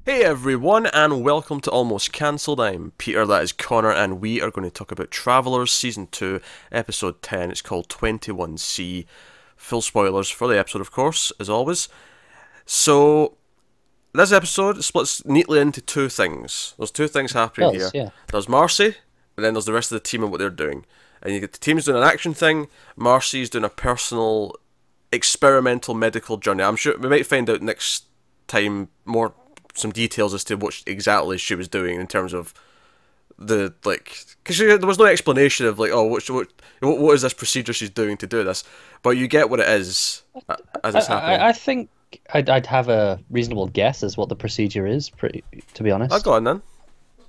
Hey everyone, and welcome to Almost Cancelled. I'm Peter, that is Connor, and we are going to talk about Travellers Season 2, Episode 10. It's called 21C. Full spoilers for the episode, of course, as always. So, this episode splits neatly into two things. There's two things happening here. Yeah. There's Marcy, and then there's the rest of the team and what they're doing. And you get the team's doing an action thing, Marcy's doing a personal, experimental medical journey. I'm sure we might find out next time some details as to what exactly she was doing in terms of the, because there was no explanation of what is this procedure she's doing to do this, but you get what it is as it's happening. I think I'd have a reasonable guess as what the procedure is. To be honest, I'll go on then.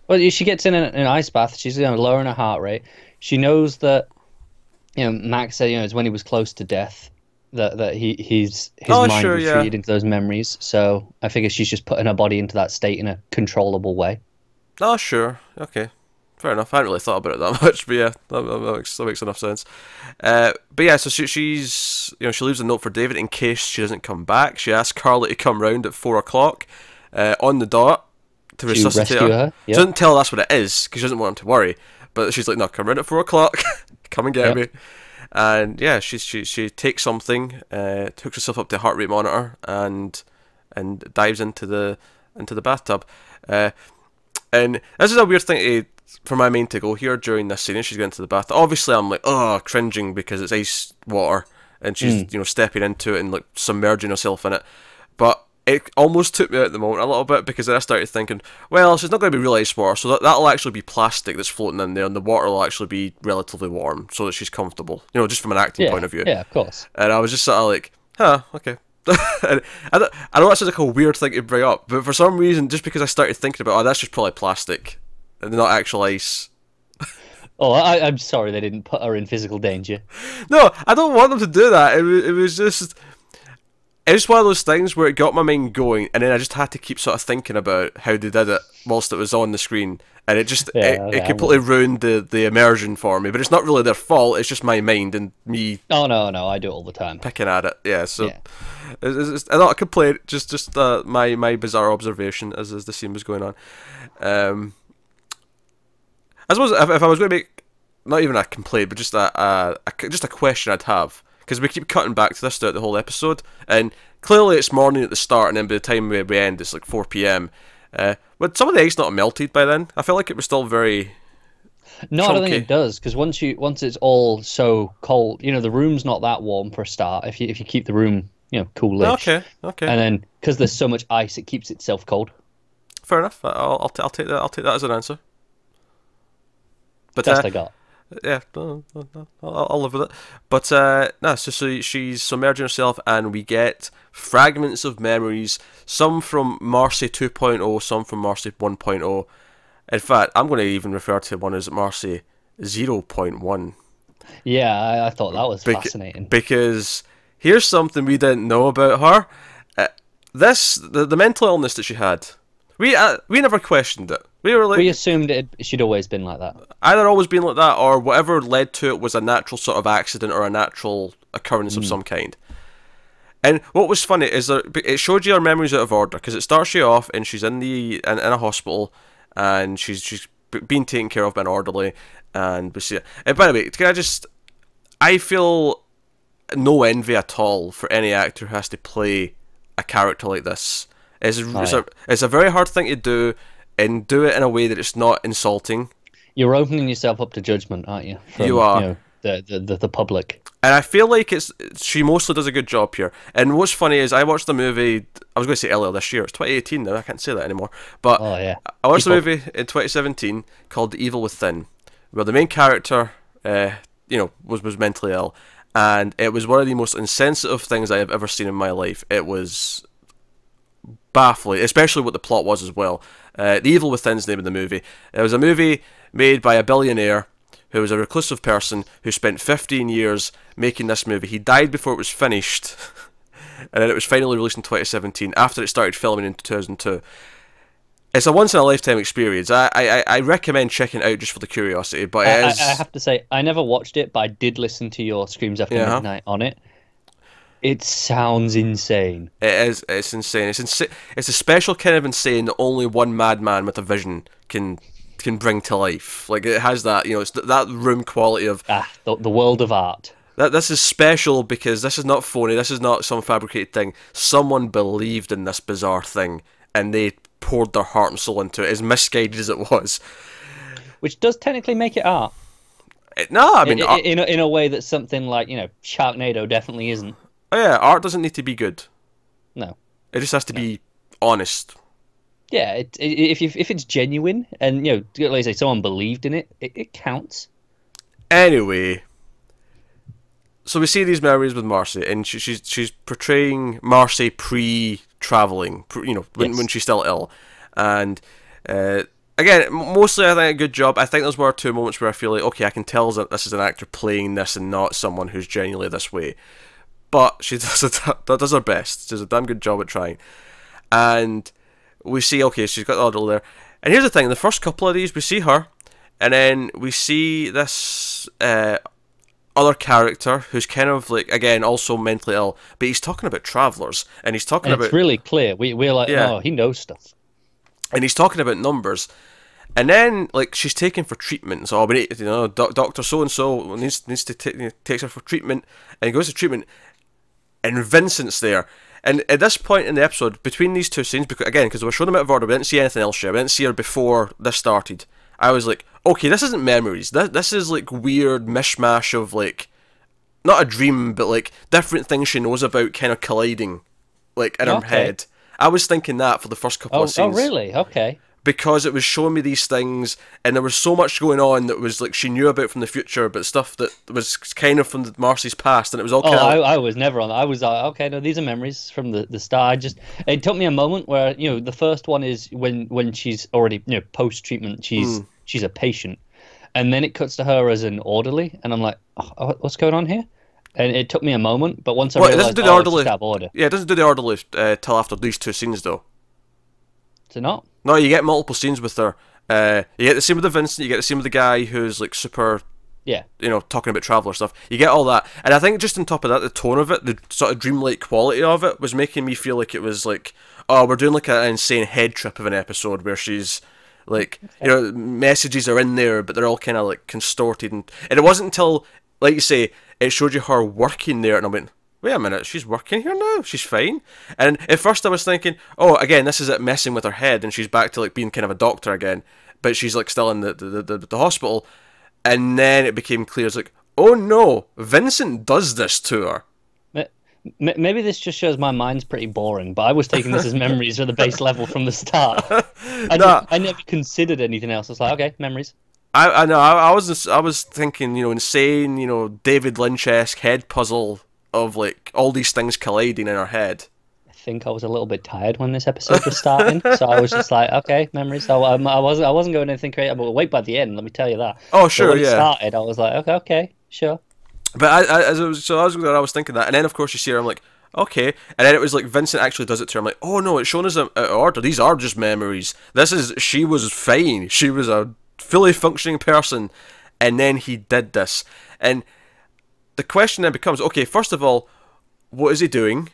Well, she gets in an ice bath. She's lowering her heart rate. She knows that Max said it's when he was close to death that his mind retreated into those memories. So I figure she's just putting her body into that state in a controllable way. Oh, sure. Okay. Fair enough. I hadn't really thought about it that much, but yeah, that makes enough sense. But yeah, so she's she leaves a note for David in case she doesn't come back. She asks Carly to come round at 4 o'clock on the dot to resuscitate her. Yep. She doesn't tell her that's what it is because she doesn't want him to worry. But she's like, no, come round at 4 o'clock. Come and get me. And yeah, she takes something, hooks herself up to a heart rate monitor, and dives into the bathtub. And this is a weird thing for my main to go here during this scene. She's getting into the bath. Obviously, I'm like, cringing because it's ice water, and she's stepping into it and like submerging herself in it. But it almost took me out at the moment a little bit because then I started thinking, well, she's not going to be real ice water, so that'll actually be plastic that's floating in there, and the water will actually be relatively warm so that she's comfortable. Just from an acting point of view. Yeah, of course. And I was just sort of like, okay. And I know that's like a weird thing to bring up, but for some reason, just because I started thinking about, that's just probably plastic and not actual ice. Oh, I'm sorry they didn't put her in physical danger. No, I don't want them to do that. It was just... It's one of those things where it got my mind going, and then I just had to keep sort of thinking about how they did it whilst it was on the screen, and it just it completely ruined the immersion for me. But it's not really their fault; it's just my mind and me. Oh no, I do it all the time. Picking at it, yeah. So it's not a complaint, just my bizarre observation as the scene was going on. I suppose if I was going to make not even a complaint, but just a question I'd have. Because we keep cutting back to this throughout the whole episode, and clearly it's morning at the start, and then by the time we end, it's like 4 PM. Would some of the ice not have melted by then? I feel like it was still very. No, I don't think it does, because once it's all so cold, the room's not that warm for a start. If you keep the room, coolish. Okay. And then because there's so much ice, it keeps itself cold. Fair enough. I'll take that. I'll take that as an answer. But Best I got. Yeah, I'll live with it. But so she's submerging herself, and we get fragments of memories, some from Marcy 2.0, some from Marcy 1.0. In fact, I'm going to even refer to one as Marcy 0.1. Yeah, I thought that was fascinating. Because here's something we didn't know about her. The mental illness that she had, we never questioned it. We assumed she'd always been like that. Either always been like that, or whatever led to it was a natural sort of accident or a natural occurrence of some kind. And what was funny is that it showed you her memories out of order, because it starts you off and she's in a hospital, and she's being taken care of by an orderly, and we see it. And by the way, I feel no envy at all for any actor who has to play a character like this. It's a very hard thing to do. And do it in a way that it's not insulting. You're opening yourself up to judgment, aren't you? You are. The public. And I feel like she mostly does a good job here. And what's funny is I watched the movie, I was going to say earlier this year, it's 2018 now, I can't say that anymore. But I watched the movie in 2017 called The Evil Within, where the main character, was mentally ill. And it was one of the most insensitive things I have ever seen in my life. It was baffling, especially what the plot was as well. The Evil Within's the name of the movie. It was a movie made by a billionaire who was a reclusive person who spent 15 years making this movie. He died before it was finished, and then it was finally released in 2017 after it started filming in 2002. It's a once-in-a-lifetime experience. I recommend checking it out just for the curiosity, but I have to say, I never watched it, but I did listen to your Screams After Midnight on it. It sounds insane. It is. It's insane. It's a special kind of insane that only one madman with a vision can bring to life. Like, it has that, it's that room quality of the world of art. That this is special because this is not phony. This is not some fabricated thing. Someone believed in this bizarre thing and they poured their heart and soul into it, as misguided as it was. Which does technically make it art. No, I mean, in a way that something like Sharknado definitely isn't. Oh yeah, art doesn't need to be good. No, it just has to be honest. Yeah, if it's genuine and like I say, someone believed in it, it counts. Anyway, so we see these memories with Marcy, and she's portraying Marcy pre-traveling, when she's still ill, and again, mostly I think a good job. I think there's one or two moments where I feel like, okay, I can tell that this is an actor playing this and not someone who's genuinely this way. But she does her best. She does a damn good job at trying. And we see, okay, she's got the order there. And here's the thing, the first couple of these, we see her, and then we see this other character who's kind of like, again, also mentally ill, but he's talking about travellers, and he's talking about... It's really clear. We're like, oh, he knows stuff. And he's talking about numbers. And then, like, she's taken for treatment. So, Dr. So-and-so needs to takes her for treatment, and he goes to treatment, and Vincent's there. And at this point in the episode, between these two scenes, because we're showing them out of order, we didn't see anything else here. We didn't see her before this started. I was like, okay, this isn't memories. This is, like, weird mishmash of, like, not a dream, but, like, different things she knows about kind of colliding, like, in her head. I was thinking that for the first couple of scenes. Oh, really? Okay. Because it was showing me these things, and there was so much going on that was like she knew about from the future, but stuff that was kind of from Marcy's past, and it was all. I was never on that. I was like, okay, no, these are memories from the start. It took me a moment where the first one is when she's already post treatment, she's a patient, and then it cuts to her as an orderly, and I'm like, oh, what's going on here? And it took me a moment, but once I realized, it doesn't do the orderly. Yeah, it doesn't do the orderly till after these two scenes, though. Is it not? No, you get multiple scenes with her. You get the scene with the Vincent, you get the scene with the guy who's like super, talking about traveller stuff. You get all that, and I think just on top of that, the tone of it, the sort of dreamlike quality of it, was making me feel like it was like, oh, we're doing like an insane head trip of an episode where she's like, messages are in there, but they're all kind of like contorted, and it wasn't until, like you say, it showed you her working there, and I went, wait a minute, she's working here now? She's fine? And at first I was thinking, oh, again, this is it messing with her head, and she's back to like being kind of a doctor again, but she's like still in the hospital. And then it became clear, it's like, oh no, Vincent does this to her. Maybe this just shows my mind's pretty boring, but I was taking this as memories at the base level from the start. I never considered anything else. I was like, okay, memories. I know, I was thinking, insane, David Lynch-esque head puzzle of like all these things colliding in her head. I think I was a little bit tired when this episode was starting, so I was just like, okay, memories. So I wasn't going anything crazy, but wait by the end, let me tell you that. Oh sure, when it started, I was like, okay, sure. But I was thinking that, and then of course you see her, I'm like, okay, and then it was like Vincent actually does it to her. I'm like, oh no, it's shown as out of order. These are just memories. She was fine. She was a fully functioning person, and then he did this, and the question then becomes, okay, first of all, what is he doing?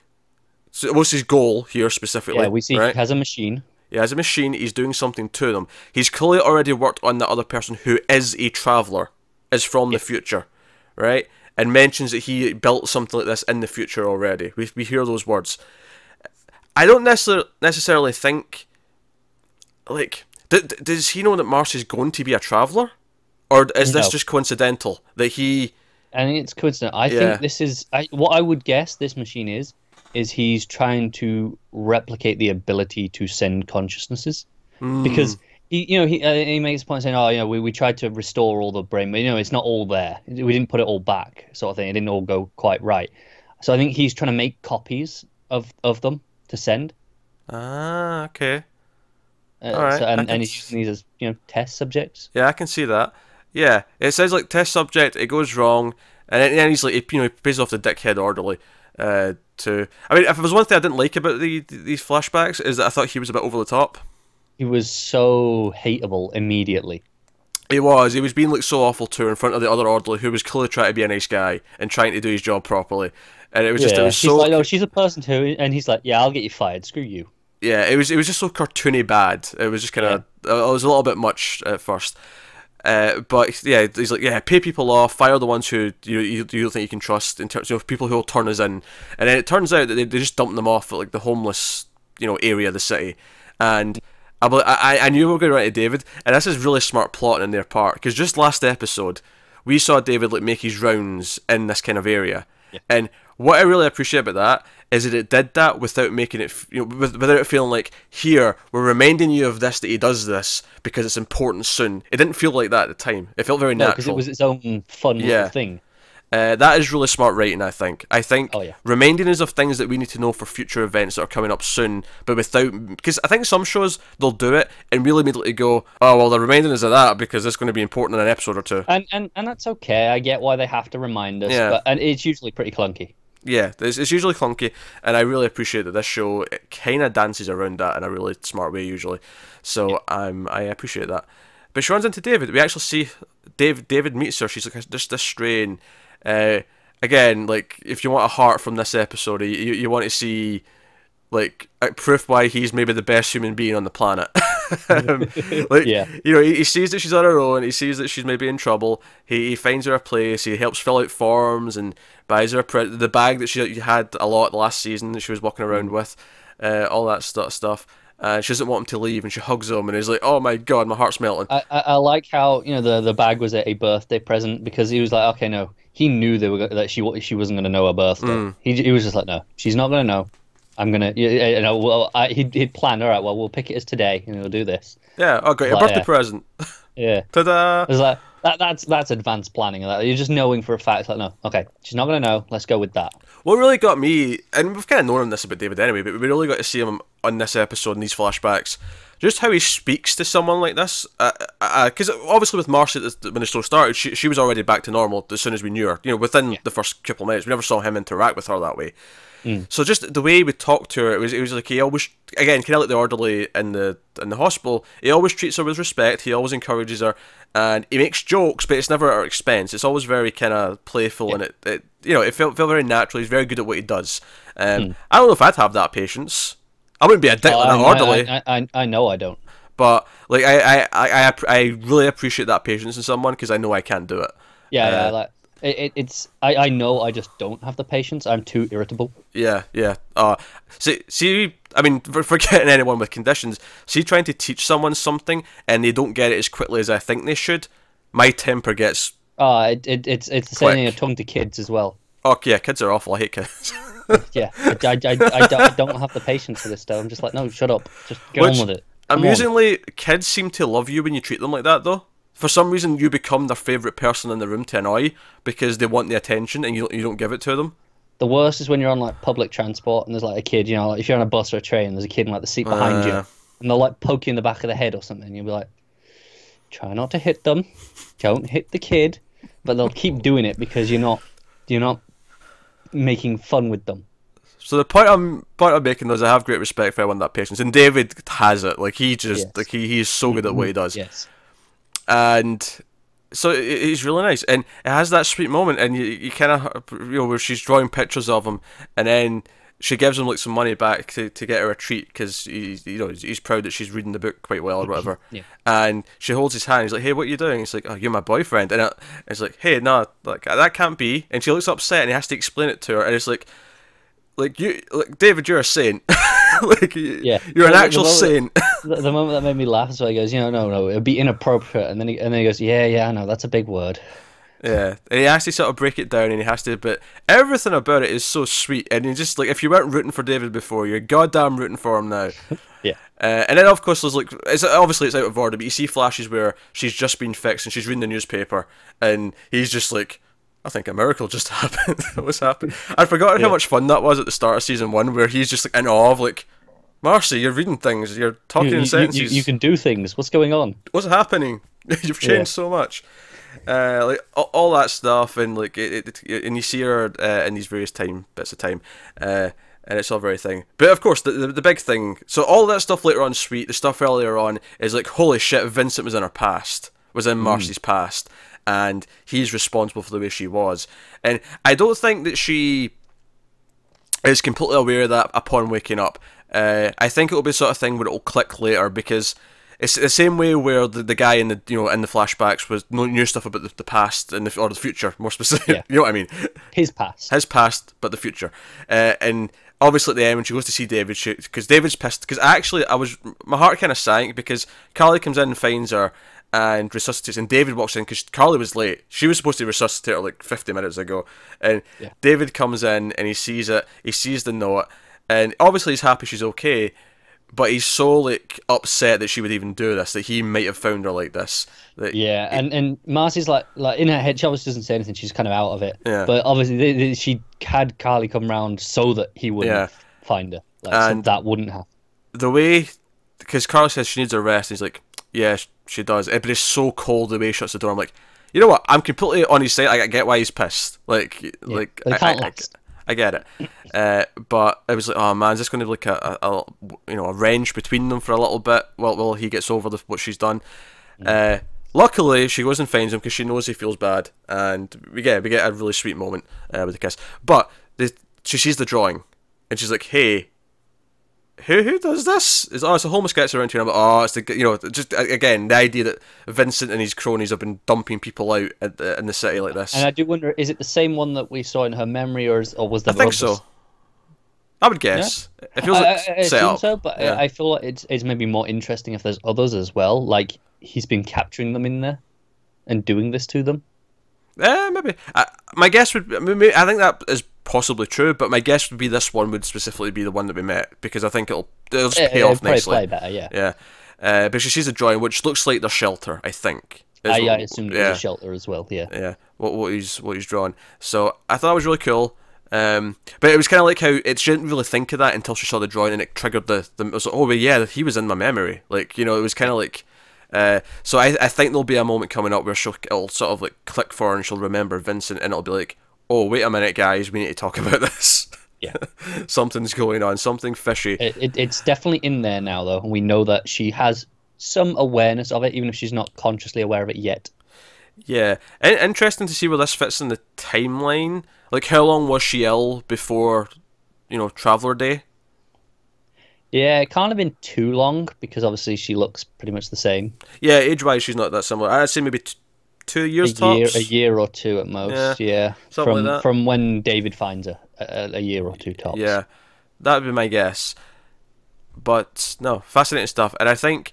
So what's his goal here specifically? Yeah, we see he has a machine. He has a machine, he's doing something to them. He's clearly already worked on the other person who is a traveller, is from the future, right? And mentions that he built something like this in the future already. We hear those words. I don't necessarily think, like, does he know that Marcy's going to be a traveller? Or is this just coincidental, that he... I think it's coincidental. I think this is what I would guess this machine is he's trying to replicate the ability to send consciousnesses, because he makes a point saying, oh, we tried to restore all the brain, but it's not all there. We didn't put it all back, sort of thing. It didn't all go quite right. So I think he's trying to make copies of them to send. Ah, okay. All right. And he's using these as test subjects. Yeah, I can see that. Yeah, it says like test subject, it goes wrong, and then he's like, he pays off the dickhead orderly. If it was one thing I didn't like about these flashbacks, is that I thought he was a bit over the top. He was so hateable immediately. He was being like so awful to her in front of the other orderly, who was clearly trying to be a nice guy and trying to do his job properly. And it was just, it Yeah, was she's so, like, no, she's a person too, and he's like, yeah, I'll get you fired. Screw you. yeah, it was just so cartoony bad. It was just kind of, it was a little bit much at first. But yeah, he's like, yeah, pay people off, fire the ones who you don't think you can trust, in terms of people who will turn us in. And then it turns out that they just dumped them off at like the homeless, area of the city. And I knew we were going to run into David, and this is really smart plotting on their part, because just last episode we saw David like make his rounds in this kind of area, and what I really appreciate about that is that it did that without making it, without it feeling like, here, we're reminding you of this, that he does this because it's important soon. It didn't feel like that at the time. It felt very natural. because it was its own fun little thing. That is really smart writing, I think. Oh, yeah. Reminding us of things that we need to know for future events that are coming up soon, but without... Because I think some shows, they'll do it and really immediately go, oh, well, they're reminding us of that because it's going to be important in an episode or two. And that's okay. I get why they have to remind us, and it's usually pretty clunky. Yeah, it's usually clunky, and I really appreciate that this show, it kind of dances around that in a really smart way, usually. So I appreciate that. But she runs into David. We actually see David meets her. She's like just this strain. Again, like, if you want a heart from this episode, you want to see like proof why he's maybe the best human being on the planet. He sees that she's on her own. He sees that she's maybe in trouble. He finds her a place. He helps fill out forms and buys her the bag that she had a lot last season that she was walking around with, all that stuff. She doesn't want him to leave, and she hugs him, and he's like, "Oh my god, my heart's melting." I like how the bag was a birthday present, because he was like, okay, no, he knew that she wasn't gonna know her birthday. He was just like, no, she's not gonna know. I'm gonna, he'd planned, all right, well, we'll pick it as today, and we'll do this. Yeah, oh great, a birthday present. Yeah. Ta-da! It was like that's advanced planning. You're just knowing for a fact, like, no, okay, she's not gonna know. Let's go with that. What really got me, and we've kind of known this about David anyway, but we really got to see him on this episode in these flashbacks, just how he speaks to someone like this. Because obviously with Marcy, when the show started, she was already back to normal as soon as we knew her. Within the first couple of minutes, we never saw him interact with her that way. So just the way we talked to her, it was like he always, again, kind of like the orderly in the hospital, he always treats her with respect, he always encourages her, and he makes jokes, but it's never at her expense. It's always very kind of playful, and it felt very natural. He's very good at what he does. I don't know if I'd have that patience. I wouldn't be a dick like an orderly. I know I don't. But like I really appreciate that patience in someone, because I know I can't do it. I know I just don't have the patience. I'm too irritable. Yeah. See, I mean, forgetting anyone with conditions, see, trying to teach someone something and they don't get it as quickly as I think they should, my temper gets it's the same thing of talking to kids as well. Oh yeah, kids are awful. I hate kids. Yeah, I don't have the patience for this stuff. I'm just like, no, shut up. Just get on with it. Amusingly, kids seem to love you when you treat them like that, though. For some reason, you become their favourite person in the room to annoy, because they want the attention and you don't give it to them. The worst is when you're on like public transport and there's like a kid, like if you're on a bus or a train, there's a kid in like the seat behind you, and they'll like poke you in the back of the head or something. And you'll be like, try not to hit them, don't hit the kid, but they'll keep doing it because you're not making fun with them. So the point I'm making is I have great respect for everyone that patience, and David has it. Like he just like he's so good at what he does. Yes. And so he's really nice, and it has that sweet moment, and you kind of where she's drawing pictures of him, and then she gives him like some money back to get her a treat, because he's proud that she's reading the book quite well or whatever. And she holds his hand. He's like, "Hey, what are you doing?" He's like, "Oh, you're my boyfriend." And it's like, "Hey, no, like that can't be." And she looks upset, and he has to explain it to her, and it's like David, you're a saint. You're an actual saint. The moment that made me laugh is where he goes, no, it'd be inappropriate, and then he goes, yeah, I know, that's a big word. Yeah, and he has to sort of break it down, and he has to, but everything about it is so sweet, and you just like, if you weren't rooting for David before, you're goddamn rooting for him now. Yeah. And then of course there's like, it's out of order, but you see flashes where she's just been fixed and she's reading the newspaper, and he's just like, I think a miracle just happened. What's happened? I'd forgotten how much fun that was at the start of season 1, where he's just like in awe of like, Marcy, you're reading things, you're talking in sentences. You can do things. What's going on? What's happening? You've changed so much. Like all that stuff, and like and you see her in these various bits of time, and it's all very thing. But of course, the big thing. So all that stuff later on, sweet. The stuff earlier on is like, holy shit, Vincent was in her past, was in Marcy's past, and he's responsible for the way she was. And I don't think that she is completely aware of that upon waking up. I think it'll be the sort of thing where it'll click later, because it's the same way where the guy in the in the flashbacks was knew stuff about the past and or the future, more specific. Yeah. You know what I mean? His past, but the future. And obviously at the end when she goes to see David, because David's pissed. Because actually, my heart kind of sank because Carly comes in and finds her and resuscitates, and David walks in because Carly was late. She was supposed to resuscitate her like 50 minutes ago, and David comes in and he sees it. He sees the note, and obviously he's happy she's okay. But he's so like upset that she would even do this, that he might have found her like this. And Marcy's like in her head, she obviously doesn't say anything. She's kind of out of it. Yeah. But obviously, she had Carly come round so that he wouldn't find her. So that wouldn't happen. The way, because Carly says she needs a rest, and he's like, yeah, she does. But it's so cold the way he shuts the door. I'm like, you know what? I'm completely on his side. I get why he's pissed. Like they can't last. I get it, but it was like, oh man, is this going to be like a wrench between them for a little bit while he gets over what she's done? Luckily, she goes and finds him because she knows he feels bad, and we get a really sweet moment with the kiss. But she sees the drawing, and she's like, hey, who does this? It's a homeless gets around here. And I'm like, it's just again the idea that Vincent and his cronies have been dumping people out in the city like this. And I do wonder, is it the same one that we saw in her memory, or was there? I think so. I would guess. Yeah. It feels like I set up. So, but I feel like it's maybe more interesting if there's others as well. Like he's been capturing them in there and doing this to them. Maybe. My guess would. I think that is possibly true, but my guess would be this one would specifically be the one that we met, because I think it'll just pay off nicely. Play better, yeah. Yeah. But she sees a drawing which looks like their shelter, I think. I assumed it was a shelter as well. Yeah. Yeah. What he's drawn. So I thought it was really cool. But it was kind of like how she didn't really think of that until she saw the drawing, and it triggered the it was like, oh yeah, he was in my memory. Like, it was kind of like. So I think there'll be a moment coming up where it'll sort of like click for her and she'll remember Vincent, and it'll be like, oh wait a minute guys, we need to talk about this. Yeah. Something's going on, something fishy. It's definitely in there now though, and we know that she has some awareness of it, even if she's not consciously aware of it yet. Yeah, interesting to see where this fits in the timeline. Like, how long was she ill before, Traveller Day? Yeah, it can't have been too long, because obviously she looks pretty much the same. Yeah, age-wise she's not that similar. I'd say maybe 2 years tops. A year or two at most, yeah. Something like that. From when David finds her, a year or two tops. Yeah, that would be my guess. But, no, fascinating stuff. And I think,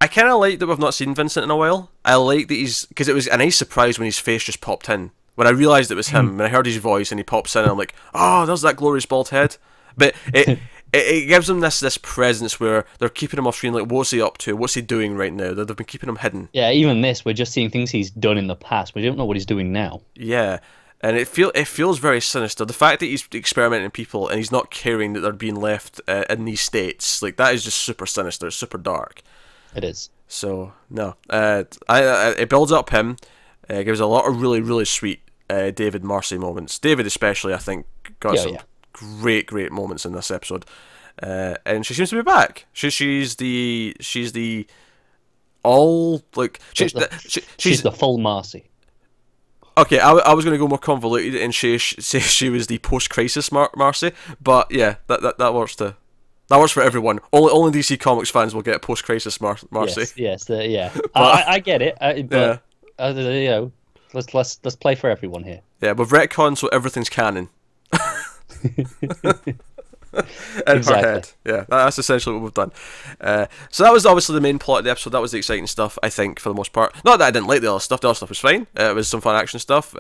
I kind of like that we've not seen Vincent in a while. I like that because it was a nice surprise when his face just popped in. When I realised it was him, when I heard his voice and he pops in, and I'm like, oh, there's that glorious bald head. But it gives them this presence where they're keeping him off screen, like, what's he up to? What's he doing right now? They've been keeping him hidden. Yeah, even this, we're just seeing things he's done in the past. We don't know what he's doing now. Yeah, and it feels very sinister. The fact that he's experimenting people and he's not caring that they're being left in these states, like, that is just super sinister. It's super dark. It is. So, no. It builds up him. Gives a lot of really, really sweet David Marcy moments. David especially, I think, got some great moments in this episode. And she seems to be back. She's the all, like, she's the full Marcy. Okay, I was going to go more convoluted and say she was the post-crisis Marcy, but yeah, that works too. That works for everyone. Only DC Comics fans will get post-crisis Marcy. Yes, yeah. I get it, but let's play for everyone here. Yeah, we've retconned so everything's canon. In her head. Yeah, that's essentially what we've done. So that was obviously the main plot of the episode. That was the exciting stuff, I think, for the most part. Not that I didn't like the other stuff. The other stuff was fine. It was some fun action stuff.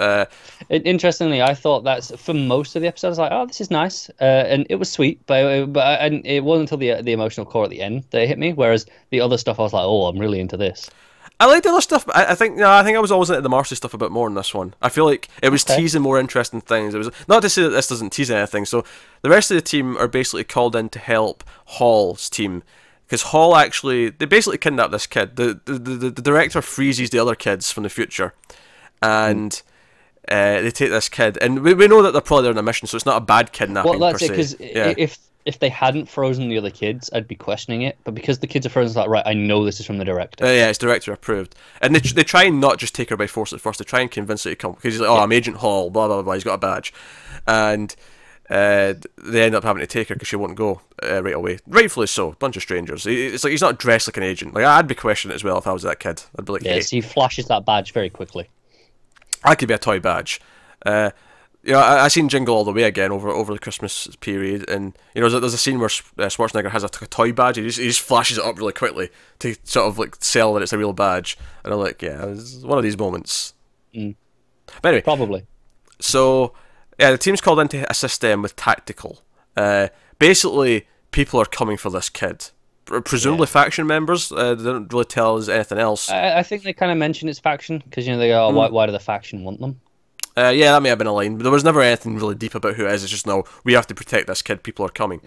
Interestingly, I thought that's for most of the episode. I was like, oh, this is nice, and it was sweet. But it wasn't until the emotional core at the end that it hit me. Whereas the other stuff, I was like, oh, I'm really into this. I like the other stuff, but I think I was always into the Marcy stuff a bit more in this one. I feel like it was teasing more interesting things. It was not to say that this doesn't tease anything. So the rest of the team are basically called in to help Hall's team, because Hall they basically kidnap this kid. The director freezes the other kids from the future, and they take this kid, and we know that they're probably there on a mission, so it's not a bad kidnapping. Well, that's it, because if they hadn't frozen the other kids, I'd be questioning it. But because the kids are frozen, it's like, right, I know this is from the director. Yeah, it's director approved. And they try and not just take her by force at first. They try and convince her to come. Because he's like, oh, I'm Agent Hall, blah, blah, blah. He's got a badge. And they end up having to take her because she won't go right away. Rightfully so. Bunch of strangers. It's like he's not dressed like an agent. Like I'd be questioning it as well if I was that kid. I'd be like, yes, he flashes that badge very quickly. I could be a toy badge. You know, I seen Jingle All the Way again over the Christmas period, and you know, there's a scene where Schwarzenegger has a toy badge. He just flashes it up really quickly to sort of like sell that it's a real badge, and I'm like, yeah, it's one of these moments. But anyway, probably. So yeah, the team's called in to assist them with tactical. Basically, people are coming for this kid. Presumably faction members. They don't really tell us anything else. I think they kind of mention it's faction because you know they go, oh, why do the faction want them? Yeah, that may have been a line, but there was never anything really deep about who it is. It's just, no, we have to protect this kid, people are coming.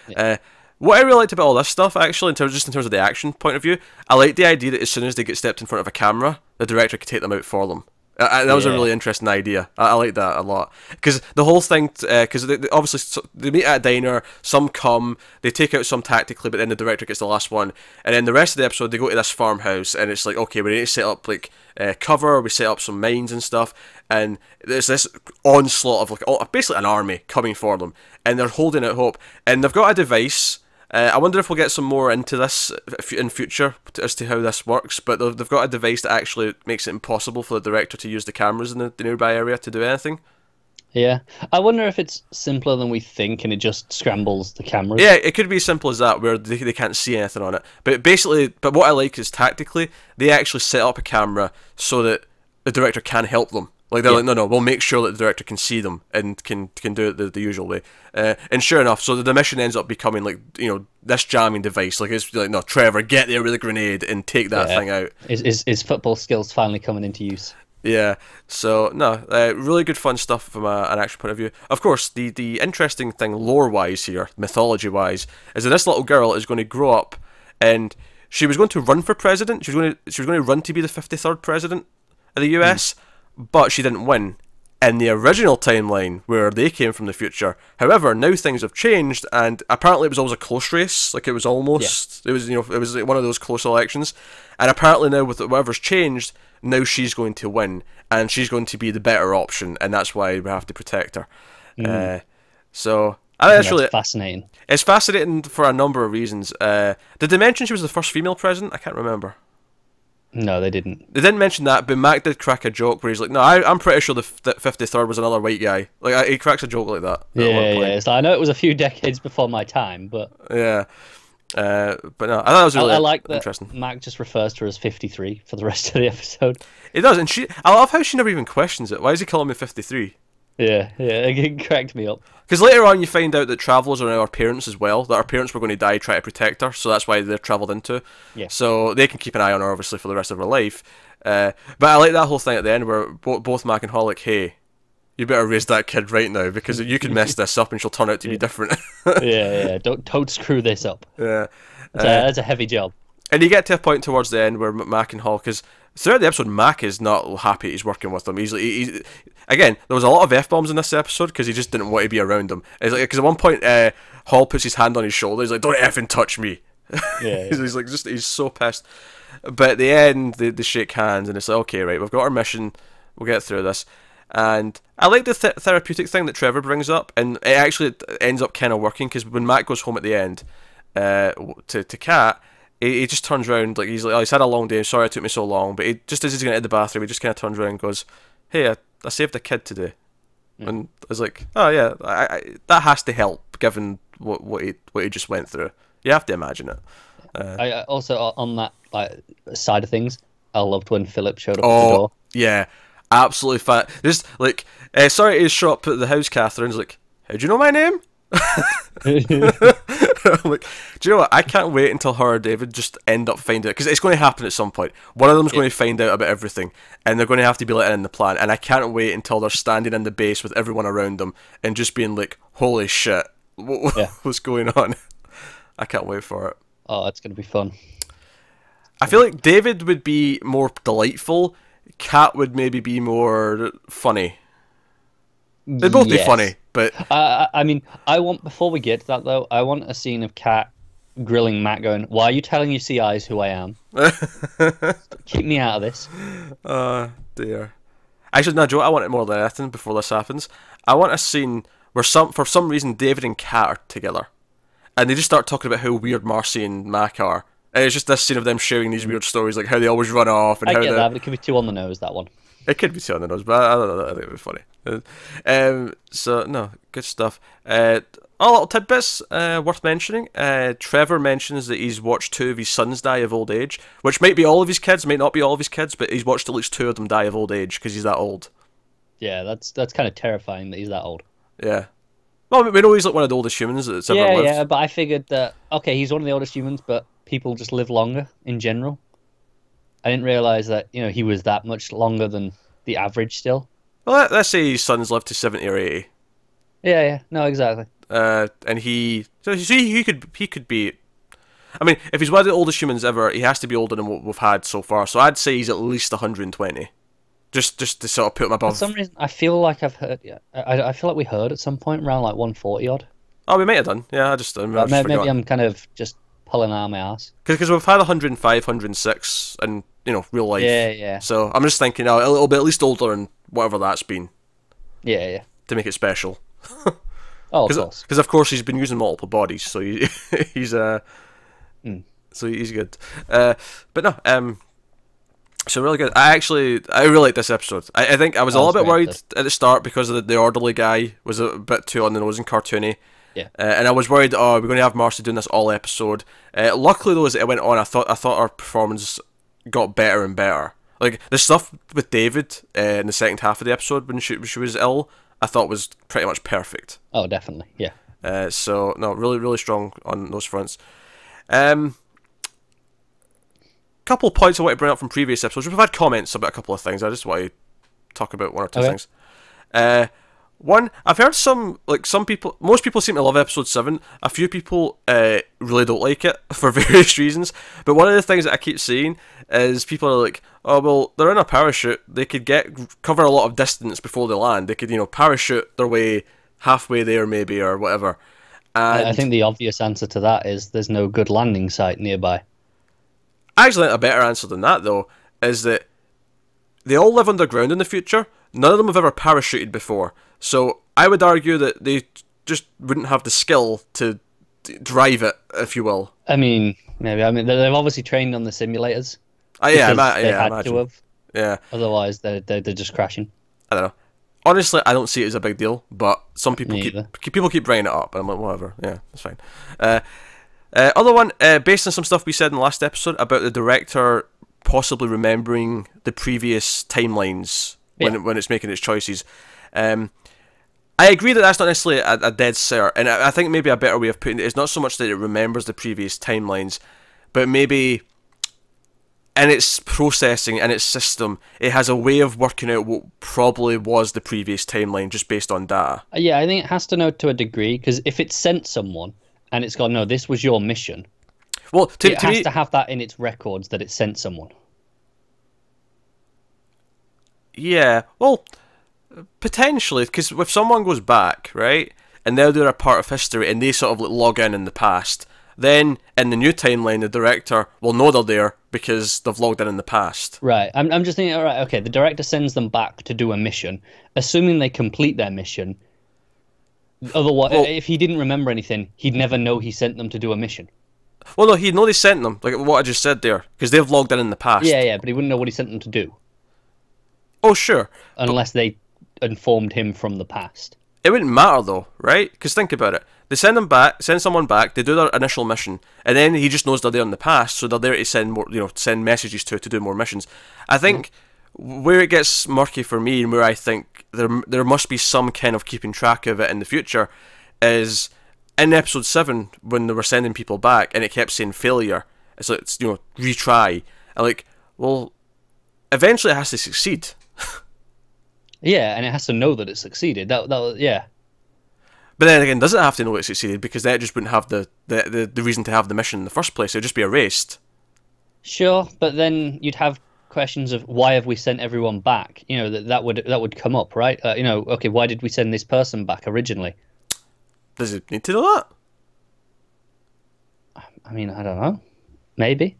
Yeah. What I really liked about all this stuff, actually, in terms of the action point of view, I like the idea that as soon as they get stepped in front of a camera, the director could take them out for them. That was a really interesting idea. I like that a lot. Because the whole thing, because they obviously they meet at a diner, some come, they take out some tactically, but then the director gets the last one. And then the rest of the episode, they go to this farmhouse, and it's like, okay, we need to set up like cover, we set up some mines and stuff, and there's this onslaught of like basically an army coming for them, and they're holding out hope. And they've got a device. I wonder if we'll get some more into this in future as to how this works, but they've got a device that actually makes it impossible for the director to use the cameras in the nearby area to do anything. Yeah. I wonder if it's simpler than we think and it just scrambles the cameras. Yeah, it could be as simple as that, where they can't see anything on it. But basically, what I like is tactically, they actually set up a camera so that the director can help them. Like they're like, no, we'll make sure that the director can see them and can do it the usual way. And sure enough, so the mission ends up becoming like, you know, this jamming device. Like it's like, no, Trevor, get there with a grenade and take that thing out. His football skills finally coming into use. Yeah. So no, really good fun stuff from an action point of view. Of course, the interesting thing lore wise here, mythology wise, is that this little girl is going to grow up and she was going to run for president. She was going to run to be the 53rd president of the US. But she didn't win in the original timeline where they came from the future. However, now things have changed, and apparently it was always a close race. Like it was almost, it was like one of those close elections. And apparently now with whatever's changed, now she's going to win, and she's going to be the better option, and that's why we have to protect her. So I think that's really fascinating. It's fascinating for a number of reasons. Did they mention she was the first female president? I can't remember. No, they didn't. They didn't mention that, but Mac did crack a joke where he's like, "No, I'm pretty sure the 53rd was another white guy." Like he cracks a joke like that. Yeah. It's like, I know it was a few decades before my time, but yeah. But no, I thought it was really I like that interesting. Mac just refers to her as 53 for the rest of the episode. It does, and I love how she never even questions it. Why is he calling me 53? Yeah, it cracked me up. Because later on you find out that travellers are now our parents as well, that our parents were going to die trying to protect her, so that's why they're travelled into. Yeah. So they can keep an eye on her, obviously, for the rest of her life. But I like that whole thing at the end where both Mac and Hall like, hey, you better raise that kid right now, because you can mess this up and she'll turn out to be different. yeah, don't screw this up. Yeah. That's a heavy job. And you get to a point towards the end where Mac and Hall, because throughout the episode, Mac is not happy he's working with them. He's again, there was a lot of F-bombs in this episode because he just didn't want to be around them. It's like, because at one point, Hall puts his hand on his shoulder. He's like, "Don't effing touch me." Yeah. He's like, he's so pissed. But at the end, they shake hands and it's like, okay, right, we've got our mission. We'll get through this. And I like the therapeutic thing that Trevor brings up, and it actually ends up kind of working because when Mac goes home at the end to Kat, he just turns around, like he's like, "Oh, he's had a long day. I'm sorry it took me so long." But just as he's going to the bathroom, he just kind of turns around and goes, "Hey, I saved a kid today." And I was like, "Oh yeah, that has to help given what he just went through." You have to imagine it. I also on that side of things, I loved when Philip showed up at the door. Yeah, absolutely fat. Just like, sorry to show up at the house, Catherine's like, "How do you know my name?" I'm like, do you know what? I can't wait until her or David just end up finding it, because it's going to happen at some point. One of them's going to find out about everything, and they're going to have to be let in the plan. And I can't wait until they're standing in the base with everyone around them and just being like, "Holy shit, what's going on?" I can't wait for it. Oh, it's going to be fun. I feel like David would be more delightful. Kat would maybe be more funny. They'd both be funny, but I mean, before we get to that though, I want a scene of Kat grilling Matt, going, "Why are you telling your CIs who I am? Keep me out of this." Oh dear. Actually, no, Joe. I want it more than anything before this happens. I want a scene where for some reason David and Kat are together, and they just start talking about how weird Marcy and Mac are. And it's just this scene of them sharing these weird stories, like how they always run off and I how get that, but it could be too on the nose, that one. It could be too on the nose, but I don't know. I think it would be funny. So no, good stuff. All little tidbits worth mentioning. Trevor mentions that he's watched 2 of his sons die of old age, which might be all of his kids, might not be all of his kids, but he's watched at least 2 of them die of old age because he's that old. Yeah, that's kind of terrifying that he's that old. Yeah. Well, we know he's like one of the oldest humans that's ever lived. Yeah, but I figured that, okay, he's one of the oldest humans, but people just live longer in general. I didn't realise that, he was that much longer than the average still. Well, let's say his sons lived to 70 or 80. Yeah, no, exactly. And he could be. I mean, if he's one of the oldest humans ever, he has to be older than what we've had so far. So I'd say he's at least 120. Just to sort of put him above. For some reason, I feel like I've heard. Yeah, I feel like we heard at some point around like 140 odd. Oh, we might have done. Yeah, I just maybe I'm kind of just pulling out my ass. Because we've had 105, 106, and real life. Yeah. So I'm just thinking a little bit at least older and whatever that's been. Yeah. To make it special. Oh, of course. Because of course he's been using multiple bodies, so he's so he's good. But no, so really good. I really like this episode. I think I was a little bit worried at the start because of the orderly guy was a bit too on the nose and cartoony. Yeah. And I was worried, we're going to have Marcy doing this all episode. Luckily though, as it went on, I thought our performance got better and better. Like the stuff with David in the second half of the episode when she was ill, I thought was pretty much perfect. Oh, definitely, yeah. So no, really, really strong on those fronts. Couple of points I want to bring up from previous episodes. We've had comments about a couple of things. I just want to talk about 1 or 2 things. One, I've heard some people, most people seem to love episode 7. A few people really don't like it for various reasons. But one of the things that I keep seeing is people are like, oh, well, they're in a parachute. They could cover a lot of distance before they land. They could, parachute their way halfway there maybe or whatever. And I think the obvious answer to that is there's no good landing site nearby. Actually, a better answer than that, though, is that they all live underground in the future. None of them have ever parachuted before. So I would argue that they just wouldn't have the skill to drive it, if you will. I mean, maybe. I mean, they've obviously trained on the simulators. They had to have. Yeah. Otherwise, they're just crashing. I don't know. Honestly, I don't see it as a big deal, but some people keep bringing it up, and I'm like, whatever. Yeah, that's fine. Other one, based on some stuff we said in the last episode about the director possibly remembering the previous timelines when it's making its choices. I agree that that's not necessarily a dead cert, and I think maybe a better way of putting it is not so much that it remembers the previous timelines, but maybe in its processing and its system, it has a way of working out what probably was the previous timeline just based on data. Yeah, I think it has to know to a degree, because if it sent someone and it's gone, no, this was your mission. Well, it has to have that in its records that it sent someone. Yeah, well, potentially, because if someone goes back, right, and they're doing a part of history and they sort of log in the past, then in the new timeline, the director will know they're there because they've logged in the past. Right. I'm just thinking, all right, okay, the director sends them back to do a mission, assuming they complete their mission. Otherwise, if he didn't remember anything, he'd never know he sent them to do a mission. Well, no, he'd know they sent them, like what I just said there, because they've logged in the past. Yeah, but he wouldn't know what he sent them to do. Oh, sure. Unless they informed him from the past. It wouldn't matter, though, right? Because think about it. They send someone back, they do their initial mission, and then he just knows they're there in the past, so they're there to send more, send messages to do more missions. I think where it gets murky for me, and where I think there must be some kind of keeping track of it in the future, is in episode 7 when they were sending people back and it kept saying failure. It's like, retry. And like, well, eventually it has to succeed. Yeah, and it has to know that it succeeded. That was, yeah. But then again, does it have to know it succeeded? Because then it just wouldn't have the reason to have the mission in the first place. It would just be erased. Sure, but then you'd have questions of why have we sent everyone back? That would come up, right? Okay, why did we send this person back originally? Does it need to know that? I mean, I don't know. Maybe.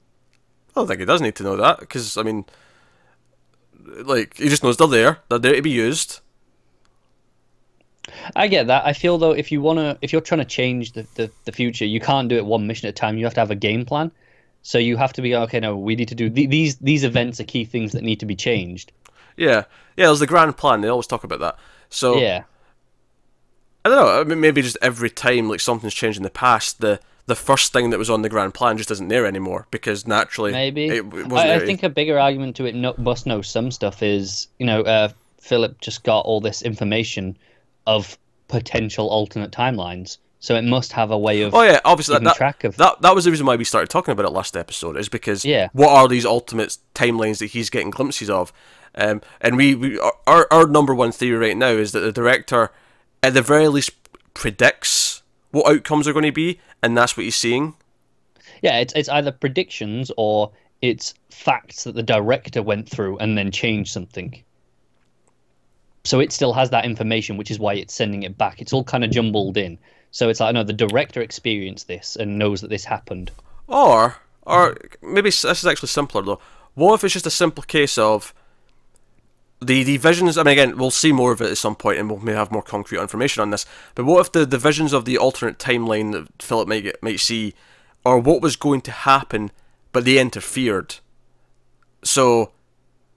I don't think it does need to know that, because, I mean, like, he just knows they're there to be used. I get that. I feel though, if you're trying to change the future, you can't do it one mission at a time. You have to have a game plan. So you have to be, okay, no, we need to do these events are key things that need to be changed. Yeah, yeah. There's the grand plan. They always talk about that. So Yeah, I don't know. I mean, maybe just every time like something's changed in the past, the first thing that was on the grand plan just isn't there anymore because naturally maybe. it wasn't I there. think a bigger argument to it must know some stuff is, Philip just got all this information of potential alternate timelines, so it must have a way of Oh yeah, obviously keeping track of. that was the reason why we started talking about it last episode. Is because Yeah. what are these ultimate timelines that he's getting glimpses of? And our number one theory right now is that the director, at the very least, predicts what outcomes are going to be, and that's what he's seeing. Yeah, it's either predictions or it's facts that the director went through and then changed something. So it still has that information, which is why it's sending it back. It's all kind of jumbled in. So it's like, no, the director experienced this and knows that this happened. Or maybe this is actually simpler though. What if it's just a simple case of the visions? I mean, again, we'll see more of it at some point, and we'll may have more concrete information on this. But what if the visions of the alternate timeline that Philip might see, or what was going to happen, but they interfered? So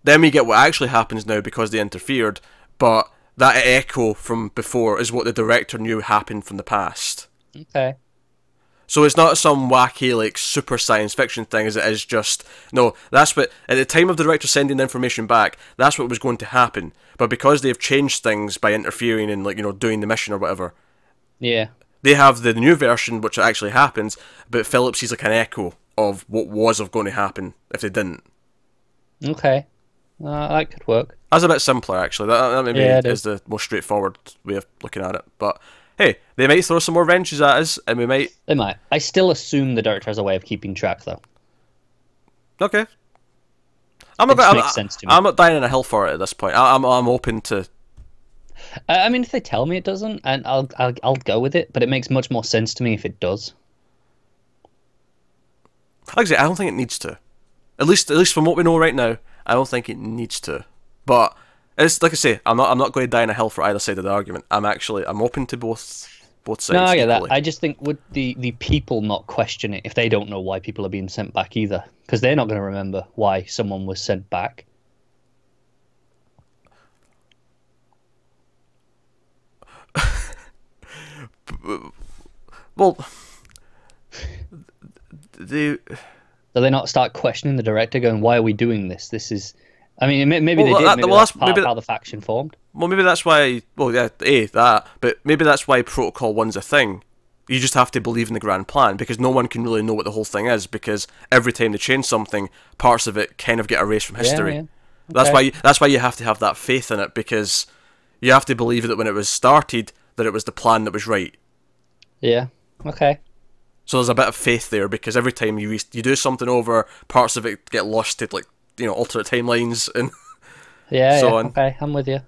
then we get what actually happens now because they interfered, but that echo from before is what the director knew happened from the past. Okay. So it's not some wacky, like, super science fiction thing, as it is just... No, that's what... At the time of the director sending the information back, that's what was going to happen. But because they've changed things by interfering and, like, doing the mission or whatever... Yeah. They have the new version, which actually happens, but Philip sees, like, an echo of what was going to happen if they didn't. Okay. That could work. That's a bit simpler, actually. That maybe Yeah, is the most straightforward way of looking at it. But... Hey, they might throw some more wrenches at us, and we might... They might. I still assume the director has a way of keeping track, though. Okay. Makes sense to me. I'm not dying in a hill for it at this point. I'm open to... I mean, if they tell me it doesn't, and I'll go with it, but it makes much more sense to me if it does. Like I say, I don't think it needs to. At least from what we know right now, I don't think it needs to. But... It's like I say, I'm not going to die in a hill for either side of the argument. I'm open to both sides. No, I get equally. that. I just think would the people not question it if they don't know why people are being sent back either, because they're not going to remember why someone was sent back. Well, do they not start questioning the director, going, "Why are we doing this? This is." I mean, maybe they did. Maybe that's part of how the faction formed. Well, maybe that's why... Well, yeah, that. But maybe that's why Protocol 1's a thing. You just have to believe in the grand plan, because no one can really know what the whole thing is, because every time they change something, parts of it kind of get erased from history. Yeah, yeah. Okay. That's why you have to have that faith in it, because you have to believe that when it was started, that it was the plan that was right. Yeah, okay. So there's a bit of faith there, because every time you do something over, parts of it get lost to, like, alternate timelines and so on. Okay, I'm with you.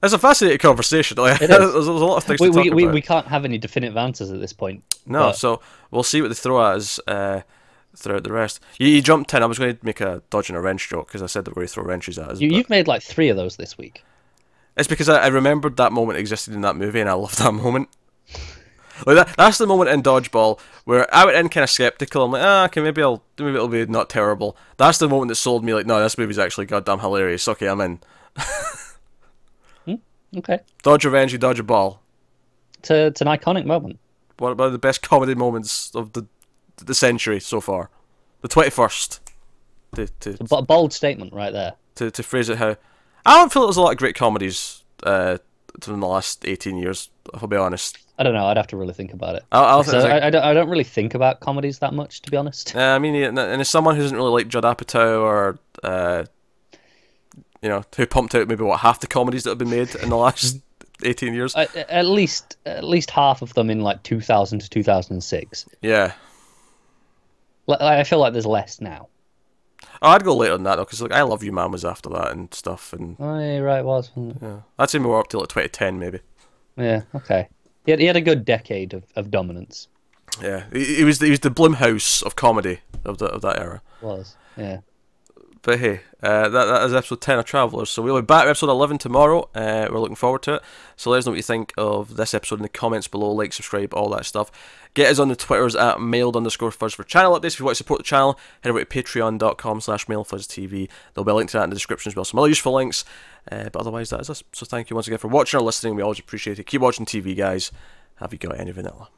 It's a fascinating conversation. Like, It is. there's a lot of things to talk about. We can't have any definitive answers at this point. No, so we'll see what they throw at us throughout the rest. You jumped in. I was going to make a dodge and a wrench joke because I said that we're going to throw wrenches at us. You've made like 3 of those this week. It's because I remembered that moment existed in that movie, and I loved that moment. Like that's the moment in Dodgeball where I went in kind of skeptical. I'm like, okay, maybe it'll be not terrible. That's the moment that sold me. Like, no, this movie's actually goddamn hilarious. Okay, I'm in. Okay. Dodge Revenge, you dodge a ball. It's an iconic moment. One of the best comedy moments of the century so far, the 21st. A bold statement right there. To phrase it how, I don't feel there's a lot of great comedies in the last 18 years. I'll be honest. I don't know. I'd have to really think about it. I don't really think about comedies that much, to be honest. I mean, and as someone who doesn't really like Judd Apatow or who pumped out maybe half the comedies that have been made in the last 18 years. At least half of them in like 2000 to 2006. Yeah. I feel like there's less now. Oh, I'd go later than that though, because like I Love You Man was after that and stuff, and oh, yeah, right, it was. Yeah, I'd say more up to like 2010 maybe. Yeah, okay. He had a good decade of dominance. Yeah, he was the Blumhouse of comedy of that era. Was, yeah. But hey, that is episode 10 of Travellers. So we'll be back with episode 11 tomorrow. We're looking forward to it. So let us know what you think of this episode in the comments below. Like, subscribe, all that stuff. Get us on the Twitters at mailed_fuzz for channel updates. If you want to support the channel, head over to patreon.com/mailedfuzztv. There'll be a link to that in the description as well. Some other useful links. But otherwise, that is us. So thank you once again for watching or listening. We always appreciate it. Keep watching TV, guys. Have you got any vanilla?